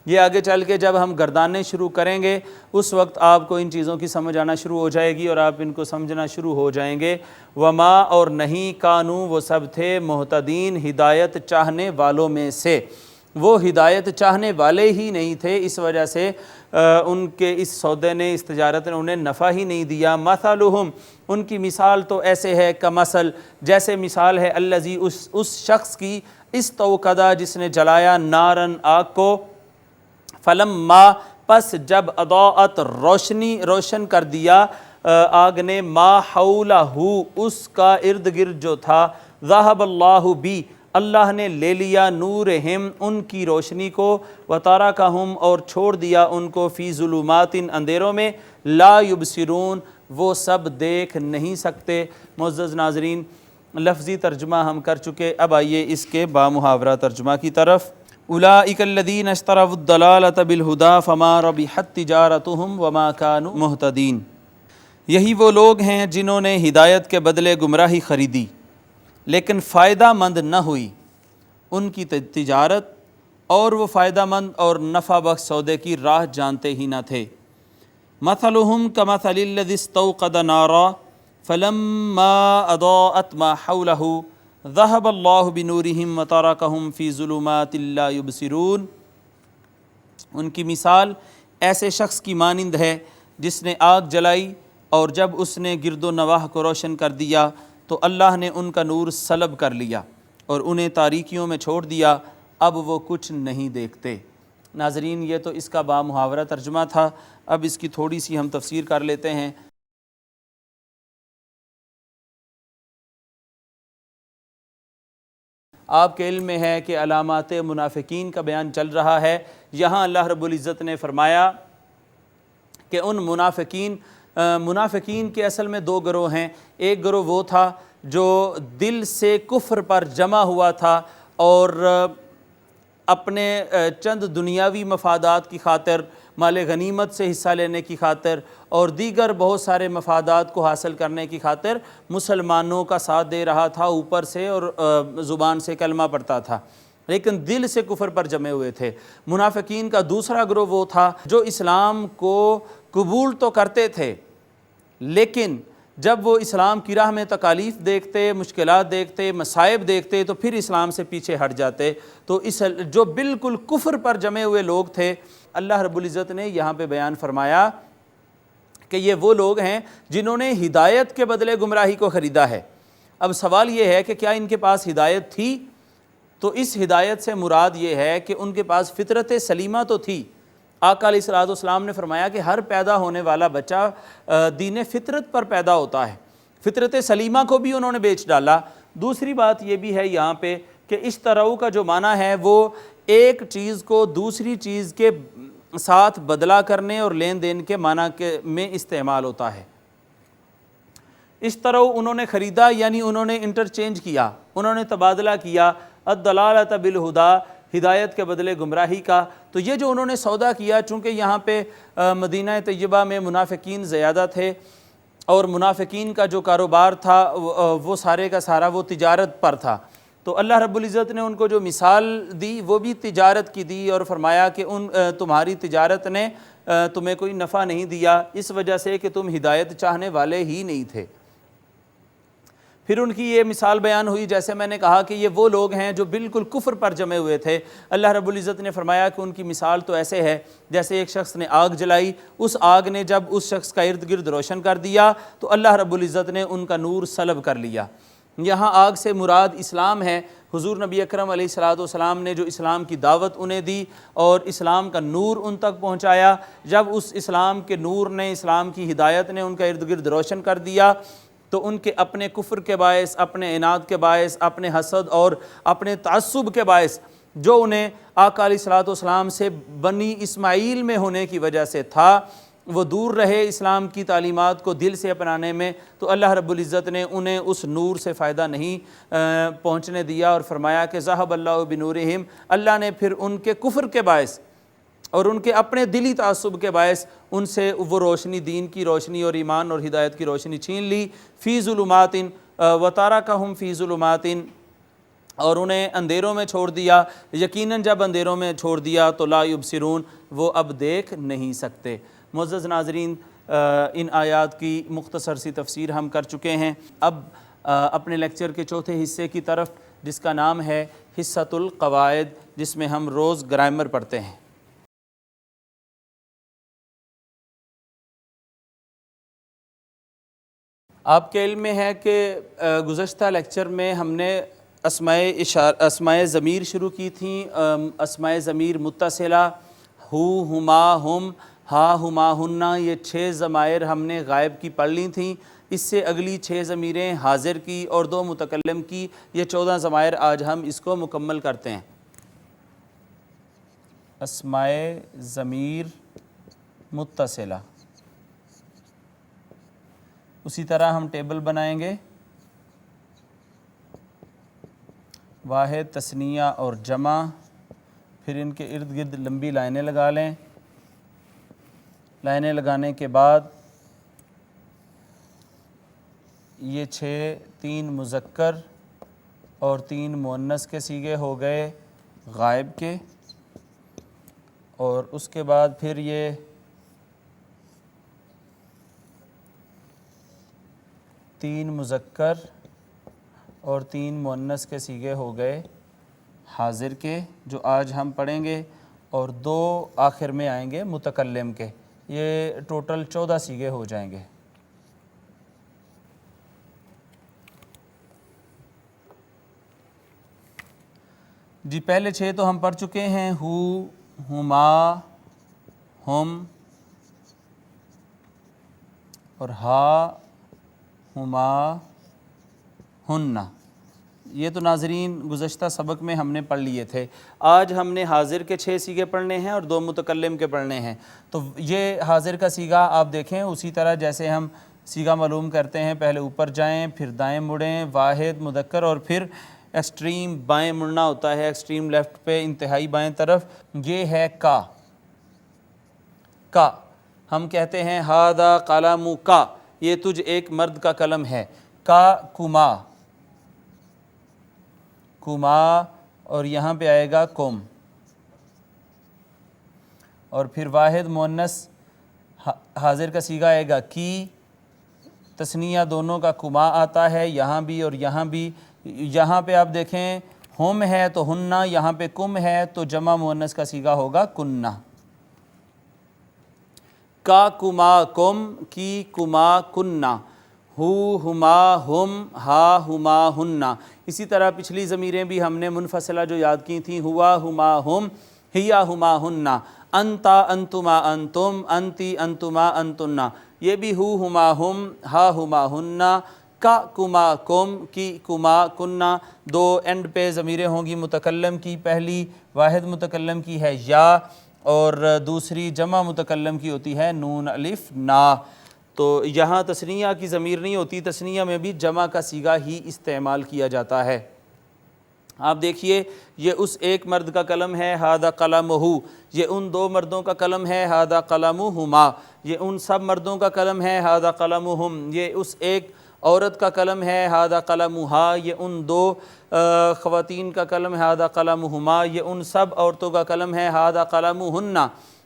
یہ آگے چل کے جب ہم گردانے شروع کریں گے اس وقت آپ کو ان چیزوں کی سمجھ آنا شروع ہو جائے گی اور آپ ان کو سمجھنا شروع ہو جائیں گے۔ وما اور نہیں، کانو وہ سب تھے، مہتدین ہدایت چاہنے والوں میں سے، وہ ہدایت چاہنے والے ہی نہیں تھے، اس وجہ سے ان کے اس سودے نے، اس تجارت نے انہیں نفع ہی نہیں دیا۔ مثلہم ان کی مثال تو ایسے ہے، کمثل جیسے مثال ہے، الذی اس شخص کی، استوقدا جس نے جلایا، نارن آگ کو، فلما پس جب، اضاءت روشن کر دیا آگ نے، ما حولہ اس کا ارد گرد جو تھا، ذہب اللہ بی اللہ نے لے لیا، نورہم ان کی روشنی کو، وترکہم اور چھوڑ دیا ان کو، فی ظلمات اندھیروں میں، لا یبصرون وہ سب دیکھ نہیں سکتے۔ معزز ناظرین، لفظی ترجمہ ہم کر چکے، اب آئیے اس کے بامحاورہ ترجمہ کی طرف۔ اولئک الذین اشتروا الضلالۃ بالہدیٰ فما ربحت تجارتہم وما کانوا مہتدین، یہی وہ لوگ ہیں جنہوں نے ہدایت کے بدلے گمراہی خریدی لیکن فائدہ مند نہ ہوئی ان کی تجارت، اور وہ فائدہ مند اور نفع بخش سودے کی راہ جانتے ہی نہ تھے۔ مثلہم کمثل الذی استوقد نارا فلما اضاءت ما حولہ ذہب اللہ بنورہم وترکہم فی ظلمات لا یبصرون۔ ان کی مثال ایسے شخص کی مانند ہے جس نے آگ جلائی، اور جب اس نے گرد و نواح کو روشن کر دیا تو اللہ نے ان کا نور سلب کر لیا اور انہیں تاریکیوں میں چھوڑ دیا، اب وہ کچھ نہیں دیکھتے۔ ناظرین، یہ تو اس کا بامحاورہ ترجمہ تھا، اب اس کی تھوڑی سی ہم تفسیر کر لیتے ہیں۔ آپ کے علم میں ہے کہ علامات منافقین کا بیان چل رہا ہے۔ یہاں اللہ رب العزت نے فرمایا کہ ان منافقین کے اصل میں دو گروہ ہیں۔ ایک گروہ وہ تھا جو دل سے کفر پر جمع ہوا تھا اور اپنے چند دنیاوی مفادات کی خاطر، مال غنیمت سے حصہ لینے کی خاطر اور دیگر بہت سارے مفادات کو حاصل کرنے کی خاطر مسلمانوں کا ساتھ دے رہا تھا اوپر سے، اور زبان سے کلمہ پڑھتا تھا، لیکن دل سے کفر پر جمے ہوئے تھے۔ منافقین کا دوسرا گروہ وہ تھا جو اسلام کو قبول تو کرتے تھے، لیکن جب وہ اسلام کی راہ میں تکالیف دیکھتے، مشکلات دیکھتے، مصائب دیکھتے تو پھر اسلام سے پیچھے ہٹ جاتے۔ تو جو بالکل کفر پر جمے ہوئے لوگ تھے، اللہ رب العزت نے یہاں پہ بیان فرمایا کہ یہ وہ لوگ ہیں جنہوں نے ہدایت کے بدلے گمراہی کو خریدا ہے۔ اب سوال یہ ہے کہ کیا ان کے پاس ہدایت تھی؟ تو اس ہدایت سے مراد یہ ہے کہ ان کے پاس فطرت سلیمہ تو تھی۔ آقا علیہ الصلوۃ والسلام نے فرمایا کہ ہر پیدا ہونے والا بچہ دین فطرت پر پیدا ہوتا ہے، فطرت سلیمہ کو بھی انہوں نے بیچ ڈالا۔ دوسری بات یہ بھی ہے یہاں پہ کہ اشتراؤ کا جو معنی ہے وہ ایک چیز کو دوسری چیز کے ساتھ بدلہ کرنے اور لین دین کے معنی میں استعمال ہوتا ہے۔ اشتراؤ انہوں نے خریدا، یعنی انہوں نے انٹرچینج کیا، انہوں نے تبادلہ کیا، الضلالۃ بالہدیٰ، ہدایت کے بدلے گمراہی کا۔ تو یہ جو انہوں نے سودا کیا، چونکہ یہاں پہ مدینہ طیبہ میں منافقین زیادہ تھے اور منافقین کا جو کاروبار تھا وہ سارے کا سارا وہ تجارت پر تھا، تو اللہ رب العزت نے ان کو جو مثال دی وہ بھی تجارت کی دی اور فرمایا کہ تمہاری تجارت نے تمہیں کوئی نفع نہیں دیا، اس وجہ سے کہ تم ہدایت چاہنے والے ہی نہیں تھے۔ پھر ان کی یہ مثال بیان ہوئی، جیسے میں نے کہا کہ یہ وہ لوگ ہیں جو بالکل کفر پر جمے ہوئے تھے۔ اللہ رب العزت نے فرمایا کہ ان کی مثال تو ایسے ہے جیسے ایک شخص نے آگ جلائی، اس آگ نے جب اس شخص کا ارد گرد روشن کر دیا تو اللہ رب العزت نے ان کا نور سلب کر لیا۔ یہاں آگ سے مراد اسلام ہے۔ حضور نبی اکرم علیہ الصلوۃ والسلام نے جو اسلام کی دعوت انہیں دی اور اسلام کا نور ان تک پہنچایا، جب اس اسلام کے نور نے، اسلام کی ہدایت نے ان کا ارد گرد روشن کر دیا تو ان کے اپنے کفر کے باعث، اپنے عناد کے باعث، اپنے حسد اور اپنے تعصب کے باعث جو انہیں آقا علیہ الصلوۃ والسلام سے بنی اسماعیل میں ہونے کی وجہ سے تھا، وہ دور رہے اسلام کی تعلیمات کو دل سے اپنانے میں، تو اللہ رب العزت نے انہیں اس نور سے فائدہ نہیں پہنچنے دیا اور فرمایا کہ ذہب اللہ بنورہم، اللہ نے پھر ان کے کفر کے باعث اور ان کے اپنے دلی تعصب کے باعث ان سے وہ روشنی، دین کی روشنی اور ایمان اور ہدایت کی روشنی چھین لی۔ فی ظلمات وترکہم فی ظلمات، اور انہیں اندھیروں میں چھوڑ دیا، یقیناً جب اندھیروں میں چھوڑ دیا تو لا یبصرون، وہ اب دیکھ نہیں سکتے۔ معزز ناظرین، ان آیات کی مختصر سی تفسیر ہم کر چکے ہیں۔ اب اپنے لیکچر کے چوتھے حصے کی طرف، جس کا نام ہے حصۃ القواعد، جس میں ہم روز گرامر پڑھتے ہیں۔ آپ کے علم میں ہے کہ گزشتہ لیکچر میں ہم نے اسماء ضمیر شروع کی تھیں، اسماء ضمیر متصلہ، ہو، ہما، ہم، ہا، ہما، ہنہ، یہ 6 ضمائر ہم نے غائب کی پڑھ لی تھیں۔ اس سے اگلی 6 ضمیریں حاضر کی اور 2 متکلم کی، یہ 14 ضمائر آج ہم اس کو مکمل کرتے ہیں۔ اسماء ضمیر متصلہ، اسی طرح ہم ٹیبل بنائیں گے، واحد، تثنیہ اور جمع، پھر ان کے ارد گرد لمبی لائنیں لگا لیں۔ لائنیں لگانے کے بعد یہ 6، 3 مذکر اور 3 مؤنث کے صیغے ہو گئے غائب کے، اور اس کے بعد پھر یہ تین مذکر اور تین مؤنث کے صیغے ہو گئے حاضر کے جو آج ہم پڑھیں گے، اور دو آخر میں آئیں گے متکلم کے، یہ ٹوٹل 14 صیغے ہو جائیں گے۔ جی پہلے 6 تو ہم پڑھ چکے ہیں، ہو، ہما، ہم اور ہا، ہما، ہن۔ یہ تو ناظرین گزشتہ سبق میں ہم نے پڑھ لیے تھے۔ آج ہم نے حاضر کے 6 صیغے پڑھنے ہیں اور 2 متکلم کے پڑھنے ہیں۔ تو یہ حاضر کا صیغہ آپ دیکھیں اسی طرح جیسے ہم صیغہ معلوم کرتے ہیں، پہلے اوپر جائیں، پھر دائیں مڑیں، واحد مذکر، اور پھر ایکسٹریم بائیں مڑنا ہوتا ہے، ایکسٹریم لیفٹ پہ انتہائی بائیں طرف۔ یہ ہے کا۔ کا ہم کہتے ہیں ہذا قلم کا، یہ تجھ ایک مرد کا قلم ہے۔ کا کما، کما، اور یہاں پہ آئے گا کم، اور پھر واحد مؤنث حاضر کا صیغہ آئے گا کی، تثنیہ دونوں کا کما آتا ہے یہاں بھی اور یہاں بھی۔ یہاں پہ آپ دیکھیں ہم ہے تو ہننا، یہاں پہ کم ہے تو جمع مؤنث کا صیغہ ہوگا کننا۔ کا کما کم، کی کما کننا، ہو، ہما، ہم، ہا، ہما، ہننا۔ اسی طرح پچھلی ضمیریں بھی ہم نے منفصلہ جو یاد کی تھیں، ہوا، ہما، ہم، ہیا، ہما، ہننا، انتا، انتما، انتم، انتی، انتما، انتنا۔ یہ بھی ہو، ہما، ہم، ہا، ہما، ہننا، کا کما کم، کی کما کننا۔ 2 اینڈ پہ ضمیریں ہوں گی متکلم کی، پہلی واحد متکلم کی ہے یا، اور دوسری جمع متکلم کی ہوتی ہے نون الف نا۔ تو یہاں تثنیہ کی ضمیر نہیں ہوتی، تثنیہ میں بھی جمع کا صیغہ ہی استعمال کیا جاتا ہے۔ آپ دیکھیے یہ اس ایک مرد کا قلم ہے، ھذا قلمہ، یہ ان 2 مردوں کا قلم ہے، ھذا قلمہما، یہ ان سب مردوں کا قلم ہے، ھذا قلمہم، یہ اس ایک عورت کا قلم ہے، ھذا قلمہا، یہ ان 2 خواتین کا قلم ہے، ھذا قلمہما، یہ ان سب عورتوں کا قلم ہے، ھذا قلمہن۔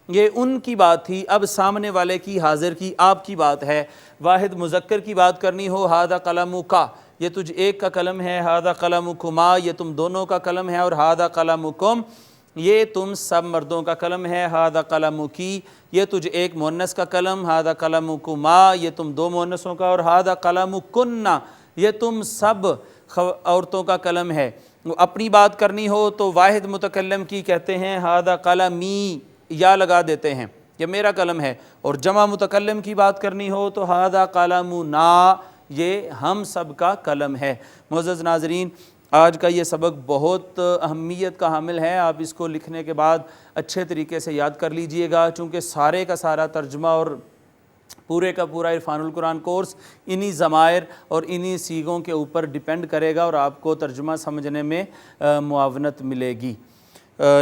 یہ ان کی بات تھی، اب سامنے والے کی، حاضر کی، آپ کی بات ہے۔ واحد مذکر کی بات کرنی ہو، ھذا قلمک، یہ تجھ ایک کا قلم ہے، ھذا قلمکما، یہ تم دونوں کا قلم ہے، اور ھذا قلمکم، یہ تم سب مردوں کا قلم ہے، ھذا قلمکی، یہ تجھ ایک مؤنث کا قلم، ھذا قلمکما، یہ تم 2 مؤنثوں کا، اور ھذا قلمکن، یہ تم سب عورتوں کا قلم ہے۔ اپنی بات کرنی ہو تو واحد متکلم کی کہتے ہیں ھذا قلمی، یا لگا دیتے ہیں، یہ میرا قلم ہے، اور جمع متکلم کی بات کرنی ہو تو ھذا قلمنا، یہ ہم سب کا قلم ہے۔ معزز ناظرین، آج کا یہ سبق بہت اہمیت کا حامل ہے، آپ اس کو لکھنے کے بعد اچھے طریقے سے یاد کر لیجئے گا، چونکہ سارے کا سارا ترجمہ اور پورے کا پورا عرفان القرآن کورس انہی ضمائر اور انہی صیغوں کے اوپر ڈیپینڈ کرے گا، اور آپ کو ترجمہ سمجھنے میں معاونت ملے گی۔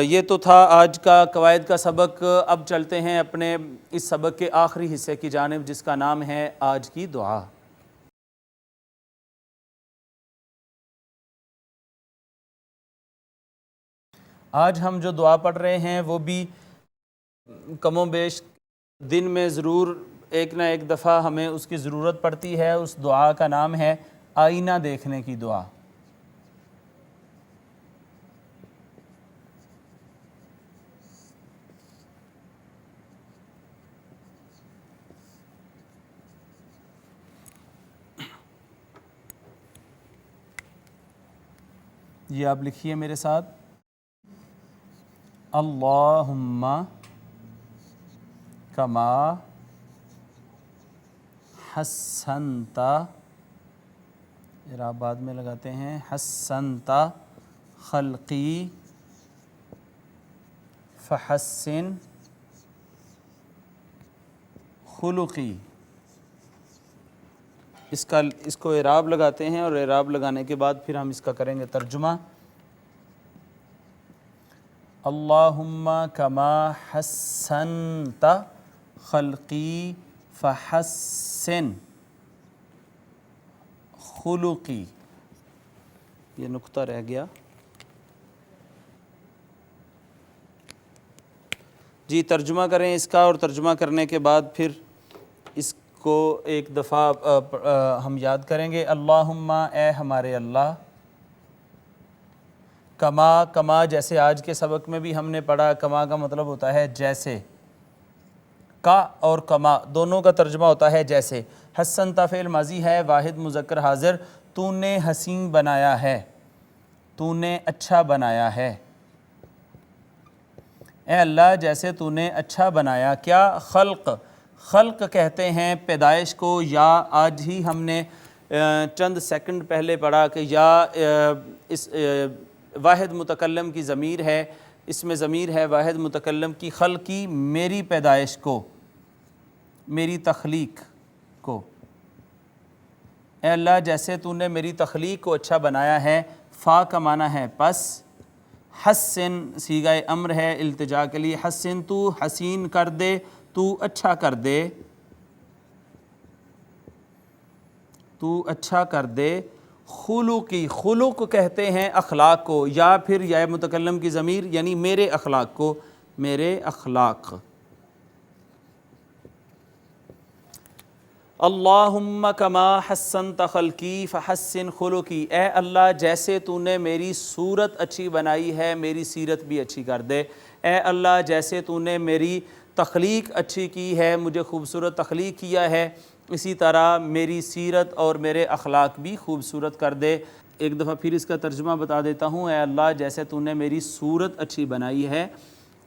یہ تو تھا آج کا قواعد کا سبق۔ اب چلتے ہیں اپنے اس سبق کے آخری حصے کی جانب، جس کا نام ہے آج کی دعا۔ آج ہم جو دعا پڑھ رہے ہیں وہ بھی کم و بیش دن میں ضرور ایک نہ ایک دفعہ ہمیں اس کی ضرورت پڑتی ہے۔ اس دعا کا نام ہے آئینہ دیکھنے کی دعا۔ یہ آپ لکھیے میرے ساتھ، اللہم کما حسنت، اعراب بعد میں لگاتے ہیں، حسنت خلقی فحسن خلقی۔ اس کو اعراب لگاتے ہیں، اور اعراب لگانے کے بعد پھر ہم اس کا کریں گے ترجمہ۔ اللہم کما حسنت خلقی فحسن خلقی، یہ نقطہ رہ گیا۔ جی ترجمہ کریں اس کا، اور ترجمہ کرنے کے بعد پھر اس کو ایک دفعہ ہم یاد کریں گے۔ اللہم اے ہمارے اللہ، کما، کما جیسے آج کے سبق میں بھی ہم نے پڑھا، کما کا مطلب ہوتا ہے جیسے، کا اور کما دونوں کا ترجمہ ہوتا ہے جیسے۔ حسنت فعل ماضی ہے، واحد مذکر حاضر، تو نے حسین بنایا ہے، تو نے اچھا بنایا ہے۔ اے اللہ جیسے تو نے اچھا بنایا، کیا؟ خلق، خلق کہتے ہیں پیدائش کو، یا آج ہی ہم نے چند سیکنڈ پہلے پڑھا کہ یا اس واحد متکلم کی ضمیر ہے، اس میں ضمیر ہے واحد متکلم کی، خلقی میری پیدائش کو، میری تخلیق کو۔ اے اللہ جیسے تو نے میری تخلیق کو اچھا بنایا ہے۔ فا کا معنی ہے پس، حسن صیغہ امر ہے التجا کے لیے، حسن تو حسین کر دے، تو اچھا کر دے، تو اچھا کر دے۔ خلقی، خلق کہتے ہیں اخلاق کو، یا پھر یا متکلم کی ضمیر یعنی میرے اخلاق کو، میرے اخلاق۔ اللہم کما حسنت خلقی فحسن خلقی، اے اللہ جیسے تو نے میری صورت اچھی بنائی ہے میری سیرت بھی اچھی کر دے۔ اے اللہ جیسے تو نے میری تخلیق اچھی کی ہے، مجھے خوبصورت تخلیق کیا ہے، اسی طرح میری سیرت اور میرے اخلاق بھی خوبصورت کر دے۔ ایک دفعہ پھر اس کا ترجمہ بتا دیتا ہوں۔ اے اللہ جیسے تو نے میری صورت اچھی بنائی ہے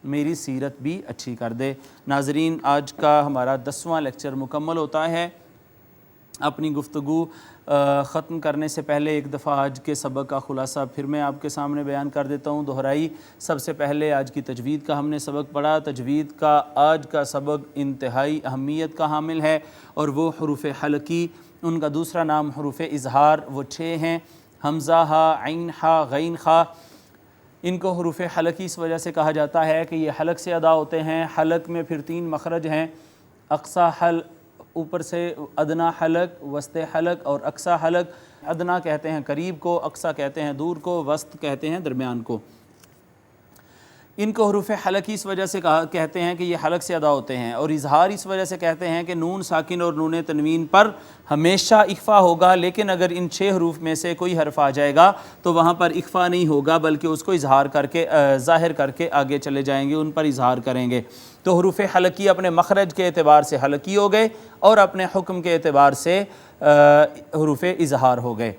میری سیرت بھی اچھی کر دے۔ ناظرین آج کا ہمارا 10واں لیکچر مکمل ہوتا ہے۔ اپنی گفتگو ختم کرنے سے پہلے ایک دفعہ آج کے سبق کا خلاصہ پھر میں آپ کے سامنے بیان کر دیتا ہوں، دہرائی۔ سب سے پہلے آج کی تجوید کا ہم نے سبق پڑھا۔ تجوید کا آج کا سبق انتہائی اہمیت کا حامل ہے، اور وہ حروف حلقی، ان کا دوسرا نام حروف اظہار، وہ 6 ہیں، حمزہ ہا، عین ہا، غین خا۔ ان کو حروف حلقی اس وجہ سے کہا جاتا ہے کہ یہ حلق سے ادا ہوتے ہیں۔ حلق میں پھر 3 مخرج ہیں، اقصی حلق، اوپر سے ادنا حلق، وسط حلق اور اقصی حلق۔ ادنا کہتے ہیں قریب کو، اقصی کہتے ہیں دور کو، وسط کہتے ہیں درمیان کو۔ ان کو حروف حلقی اس وجہ سے کہتے ہیں کہ یہ حلق سے ادا ہوتے ہیں، اور اظہار اس وجہ سے کہتے ہیں کہ نون ساکن اور نون تنوین پر ہمیشہ اخفا ہوگا، لیکن اگر ان 6 حروف میں سے کوئی حرف آ جائے گا تو وہاں پر اخفا نہیں ہوگا، بلکہ اس کو اظہار کر کے ظاہر کر کے آگے چلے جائیں گے، ان پر اظہار کریں گے۔ تو حروف حلقی اپنے مخرج کے اعتبار سے حلقی ہو گئے، اور اپنے حکم کے اعتبار سے حروف اظہار ہو گئے۔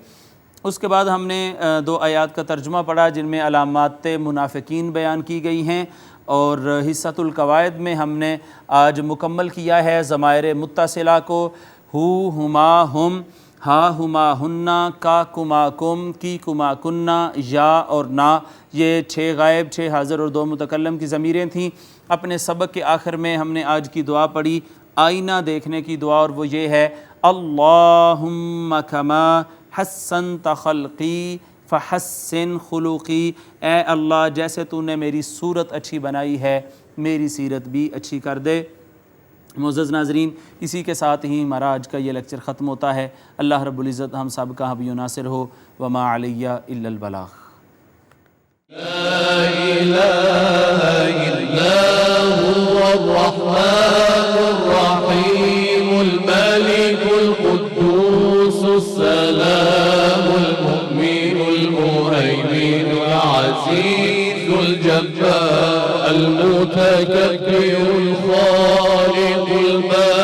اس کے بعد ہم نے 2 آیات کا ترجمہ پڑھا جن میں علامات منافقین بیان کی گئی ہیں، اور حصۃ القواعد میں ہم نے آج مکمل کیا ہے ضمائر متصلہ کو، ہو، ہما، ہم، ہا، ہما، ہننا، کا، کما، کم، کی، کما، کننا، یا اور نا۔ یہ 6 غائب، 6 حاضر اور 2 متکلم کی ضمیریں تھیں۔ اپنے سبق کے آخر میں ہم نے آج کی دعا پڑھی، آئینہ دیکھنے کی دعا، اور وہ یہ ہے، اللہم کما حسنت خلقی فحسن خلقی، اے اللہ جیسے تو نے میری صورت اچھی بنائی ہے میری سیرت بھی اچھی کر دے۔ معزز ناظرین، اسی کے ساتھ ہی ہمارا آج کا یہ لیکچر ختم ہوتا ہے۔ اللہ رب العزت ہم سب کا حبی و ناصر ہو، وما علیہ الا البلاغ۔ لا إله إلا هو الرحمن الرحيم الملك القدوس السلام المؤمن المهيمن العزيز الجبار المتكبر الخالق المالك